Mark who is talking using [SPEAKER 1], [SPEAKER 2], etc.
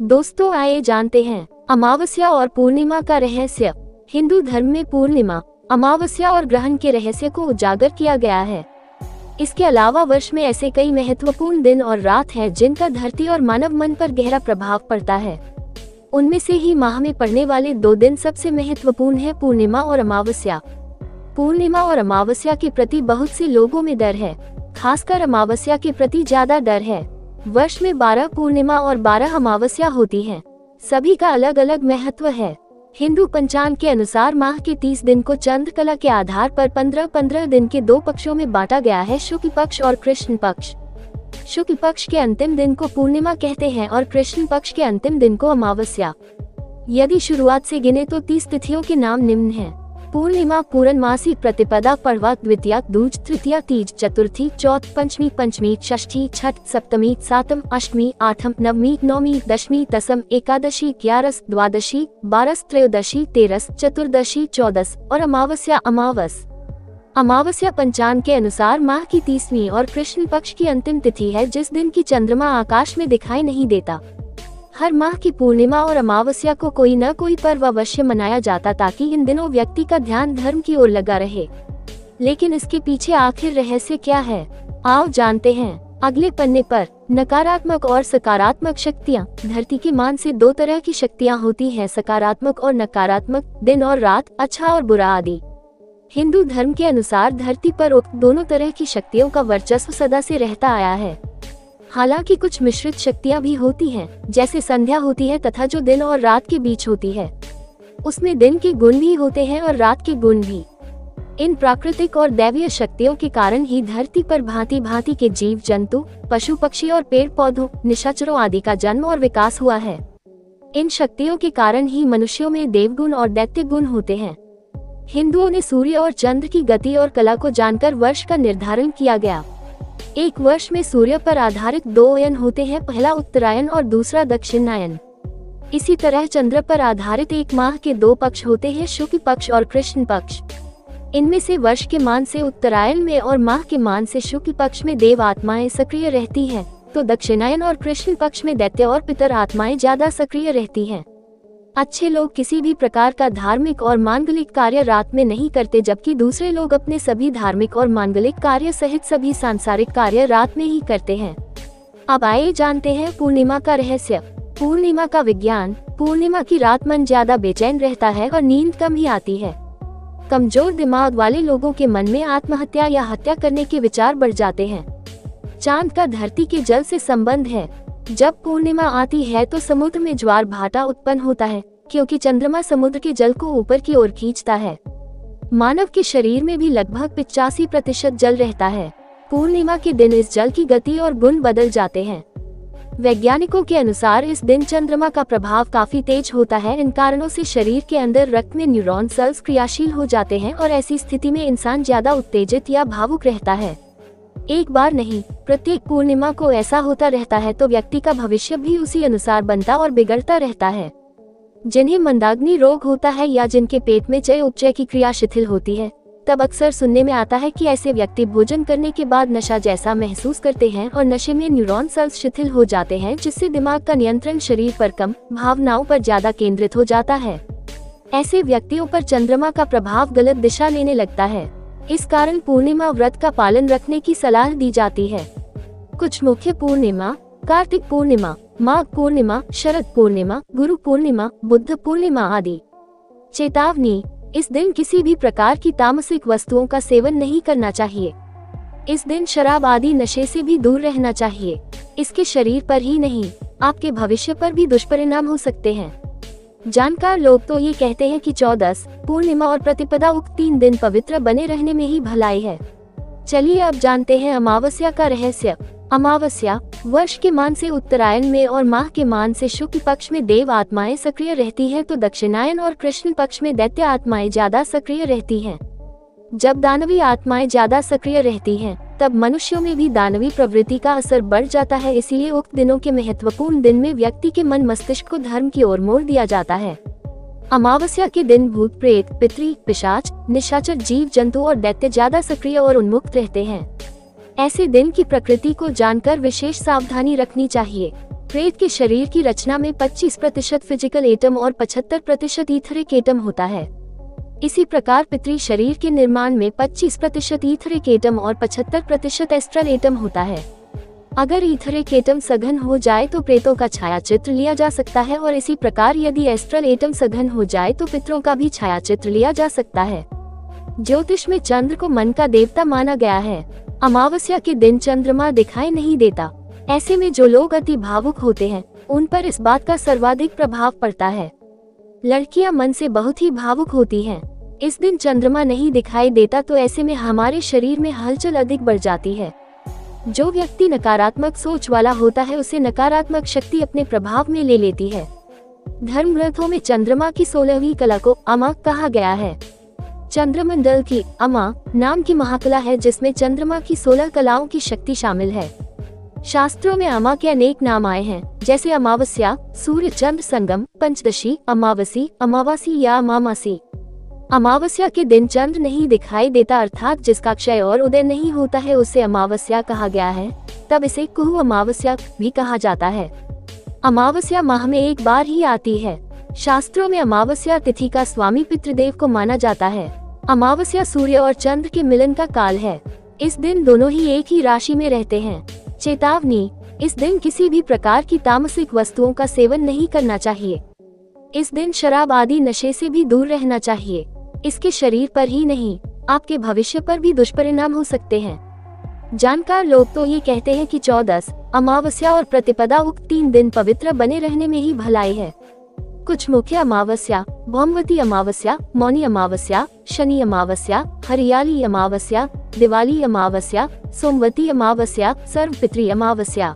[SPEAKER 1] दोस्तों आइए जानते हैं अमावस्या और पूर्णिमा का रहस्य। हिंदू धर्म में पूर्णिमा, अमावस्या और ग्रहण के रहस्य को उजागर किया गया है। इसके अलावा वर्ष में ऐसे कई महत्वपूर्ण दिन और रात हैं जिनका धरती और मानव मन पर गहरा प्रभाव पड़ता है। उनमें से ही माह में पड़ने वाले 2 दिन सबसे महत्वपूर्ण है, पूर्णिमा और अमावस्या। पूर्णिमा और अमावस्या के प्रति बहुत से लोगों में डर है, खासकर अमावस्या के प्रति ज्यादा डर है। वर्ष में 12 पूर्णिमा और 12 अमावस्या होती हैं। सभी का अलग अलग महत्व है। हिंदू पंचांग के अनुसार माह के 30 दिन को चंद्रकला के आधार पर 15-15 दिन के 2 पक्षों में बांटा गया है, शुक्ल पक्ष और कृष्ण पक्ष। शुक्ल पक्ष के अंतिम दिन को पूर्णिमा कहते हैं और कृष्ण पक्ष के अंतिम दिन को अमावस्या। यदि शुरुआत से गिने तो 30 तिथियों के नाम निम्न हैं। पूर्णिमा, पूर्णमासी, प्रतिपदा, पड़वा, द्वितीया, दूज, तृतीया, तीज, चतुर्थी, चौथ, पंचमी, पंचमी, षष्ठी, छठ, सप्तमी, सातम, अष्टमी, आठम, नवमी, नौमी, दशमी, दसम, एकादशी, 11, द्वादशी, 12, त्रयोदशी, 13, चतुर्दशी, 14 और अमावस्या। अमावस्या पंचांग के अनुसार माह की 30वीं और कृष्ण पक्ष की अंतिम तिथि है, जिस दिन की चंद्रमा आकाश में दिखाई नहीं देता। हर माह की पूर्णिमा और अमावस्या को कोई न कोई पर्व अवश्य मनाया जाता ताकि इन दिनों व्यक्ति का ध्यान धर्म की ओर लगा रहे। लेकिन इसके पीछे आखिर रहस्य क्या है, आओ जानते हैं। अगले पन्ने पर नकारात्मक और सकारात्मक शक्तियाँ। धरती के मान से 2 तरह की शक्तियाँ होती हैं, सकारात्मक और नकारात्मक, दिन और रात, अच्छा और बुरा आदि। हिंदू धर्म के अनुसार धरती पर उक्त दोनों तरह की शक्तियों का वर्चस्व सदा से रहता आया है। हालांकि कुछ मिश्रित शक्तियां भी होती हैं, जैसे संध्या होती है तथा जो दिन और रात के बीच होती है। उसमें दिन के गुण भी होते हैं और रात के गुण भी। इन प्राकृतिक और दैवीय शक्तियों के कारण ही धरती पर भांति भांति के जीव जंतु, पशु पक्षी और पेड़ पौधों, निशाचरों आदि का जन्म और विकास हुआ है। इन शक्तियों के कारण ही मनुष्यों में देवगुण और दैत्य गुण होते हैं। हिंदुओं ने सूर्य और चंद्र की गति और कला को जानकर वर्ष का निर्धारण किया गया। एक वर्ष में सूर्य पर आधारित 2 अयन होते हैं, पहला उत्तरायण और दूसरा दक्षिणायन। इसी तरह चंद्र पर आधारित एक माह के 2 पक्ष होते हैं, शुक्ल पक्ष और कृष्ण पक्ष। इनमें से वर्ष के मान से उत्तरायण में और माह के मान से शुक्ल पक्ष में देव आत्माएं सक्रिय रहती हैं, तो दक्षिणायन और कृष्ण पक्ष में दैत्य और पितर आत्माएं ज्यादा सक्रिय रहती हैं। अच्छे लोग किसी भी प्रकार का धार्मिक और मांगलिक कार्य रात में नहीं करते, जबकि दूसरे लोग अपने सभी धार्मिक और मांगलिक कार्य सहित सभी सांसारिक कार्य रात में ही करते हैं। अब आइए जानते हैं पूर्णिमा का रहस्य। पूर्णिमा का विज्ञान। पूर्णिमा की रात मन ज्यादा बेचैन रहता है और नींद कम ही आती है। कमजोर दिमाग वाले लोगों के मन में आत्महत्या या हत्या करने के विचार बढ़ जाते हैं। चांद का धरती के जल से संबंध है। जब पूर्णिमा आती है तो समुद्र में ज्वार भाटा उत्पन्न होता है, क्योंकि चंद्रमा समुद्र के जल को ऊपर की ओर खींचता है। मानव के शरीर में भी लगभग 85% जल रहता है। पूर्णिमा के दिन इस जल की गति और गुण बदल जाते हैं। वैज्ञानिकों के अनुसार इस दिन चंद्रमा का प्रभाव काफी तेज होता है। इन कारणों से शरीर के अंदर रक्त में न्यूरॉन सेल्स क्रियाशील हो जाते हैं और ऐसी स्थिति में इंसान ज्यादा उत्तेजित या भावुक रहता है। एक बार नहीं, प्रत्येक पूर्णिमा को ऐसा होता रहता है तो व्यक्ति का भविष्य भी उसी अनुसार बनता और बिगड़ता रहता है। जिन्हें मंदाग्नि रोग होता है या जिनके पेट में चय उपचय की क्रिया शिथिल होती है, तब अक्सर सुनने में आता है कि ऐसे व्यक्ति भोजन करने के बाद नशा जैसा महसूस करते हैं और नशे में न्यूरॉन सेल्स शिथिल हो जाते हैं, जिससे दिमाग का नियंत्रण शरीर पर कम, भावनाओं पर ज्यादा केंद्रित हो जाता है। ऐसे व्यक्तियों पर चंद्रमा का प्रभाव गलत दिशा लेने लगता है। इस कारण पूर्णिमा व्रत का पालन रखने की सलाह दी जाती है। कुछ मुख्य पूर्णिमा: कार्तिक पूर्णिमा, माघ पूर्णिमा, शरद पूर्णिमा, गुरु पूर्णिमा, बुद्ध पूर्णिमा आदि। चेतावनी: इस दिन किसी भी प्रकार की तामसिक वस्तुओं का सेवन नहीं करना चाहिए। इस दिन शराब आदि नशे से भी दूर रहना चाहिए। इसके शरीर पर ही नहीं, आपके भविष्य पर भी दुष्परिणाम हो सकते हैं। जानकार लोग तो ये कहते हैं कि 14 पूर्णिमा और प्रतिपदा उक्त 3 दिन पवित्र बने रहने में ही भलाई है। चलिए अब जानते हैं अमावस्या का रहस्य। अमावस्या वर्ष के मान से उत्तरायण में और माह के मान से शुक्ल पक्ष में देव आत्माएं सक्रिय रहती हैं, तो दक्षिणायन और कृष्ण पक्ष में दैत्य आत्माएं ज्यादा सक्रिय रहती हैं। जब दानवी आत्माएं ज्यादा सक्रिय रहती हैं, तब मनुष्यों में भी दानवी प्रवृत्ति का असर बढ़ जाता है। इसीलिए उक्त दिनों के महत्वपूर्ण दिन में व्यक्ति के मन मस्तिष्क को धर्म की ओर मोड़ दिया जाता है। अमावस्या के दिन भूत प्रेत, पितरी, पिशाच, निशाचर, जीव जंतु और दैत्य ज्यादा सक्रिय और उन्मुक्त रहते हैं। ऐसे दिन की प्रकृति को जानकर विशेष सावधानी रखनी चाहिए। प्रेत के शरीर की रचना में 25% फिजिकल एटम और 75% ईथरिक एटम होता है। इसी प्रकार पितृ शरीर के निर्माण में 25% ईथरिक एटम और 75% एस्ट्रल एटम होता है। अगर ईथरिक एटम सघन हो जाए तो प्रेतों का छाया चित्र लिया जा सकता है और इसी प्रकार यदि एस्ट्रल एटम सघन हो जाए तो पितरों का भी छाया चित्र लिया जा सकता है। ज्योतिष में चंद्र को मन का देवता माना गया है। अमावस्या के दिन चंद्रमा दिखाई नहीं देता। ऐसे में जो लोग अति भावुक होते हैं उन पर इस बात का सर्वाधिक प्रभाव पड़ता है। लड़कियां मन से बहुत ही भावुक होती हैं। इस दिन चंद्रमा नहीं दिखाई देता तो ऐसे में हमारे शरीर में हलचल अधिक बढ़ जाती है। जो व्यक्ति नकारात्मक सोच वाला होता है उसे नकारात्मक शक्ति अपने प्रभाव में ले लेती है। धर्म ग्रंथों में चंद्रमा की 16वीं कला को अमा कहा गया है। चंद्रमंडल की अमा नाम की महाकला है जिसमें चंद्रमा की 16 कलाओं की शक्ति शामिल है। शास्त्रों में अमा के अनेक नाम आए हैं, जैसे अमावस्या, सूर्य चंद्र संगम, पंचदशी, अमावसी, अमावासी या अमामासी। अमावस्या के दिन चंद्र नहीं दिखाई देता अर्थात जिसका क्षय और उदय नहीं होता है उसे अमावस्या कहा गया है। तब इसे कुहू अमावस्या भी कहा जाता है। अमावस्या माह में एक बार ही आती है। शास्त्रों में अमावस्या तिथि का स्वामी पितृदेव को माना जाता है। अमावस्या सूर्य और चंद्र के मिलन का काल है। इस दिन दोनों ही एक ही राशि में रहते हैं। चेतावनी, इस दिन किसी भी प्रकार की तामसिक वस्तुओं का सेवन नहीं करना चाहिए। इस दिन शराब आदि नशे से भी दूर रहना चाहिए। इसके शरीर पर ही नहीं, आपके भविष्य पर भी दुष्परिणाम हो सकते हैं। जानकार लोग तो ये कहते हैं कि 14 अमावस्या और प्रतिपदा उक्त 3 दिन पवित्र बने रहने में ही भलाई है। कुछ मुख्य अमावस्या: भौमवती अमावस्या, मौनी अमावस्या, शनि अमावस्या, हरियाली अमावस्या, दिवाली अमावस्या, सोमवती अमावस्या, सर्वपितृ अमावस्या।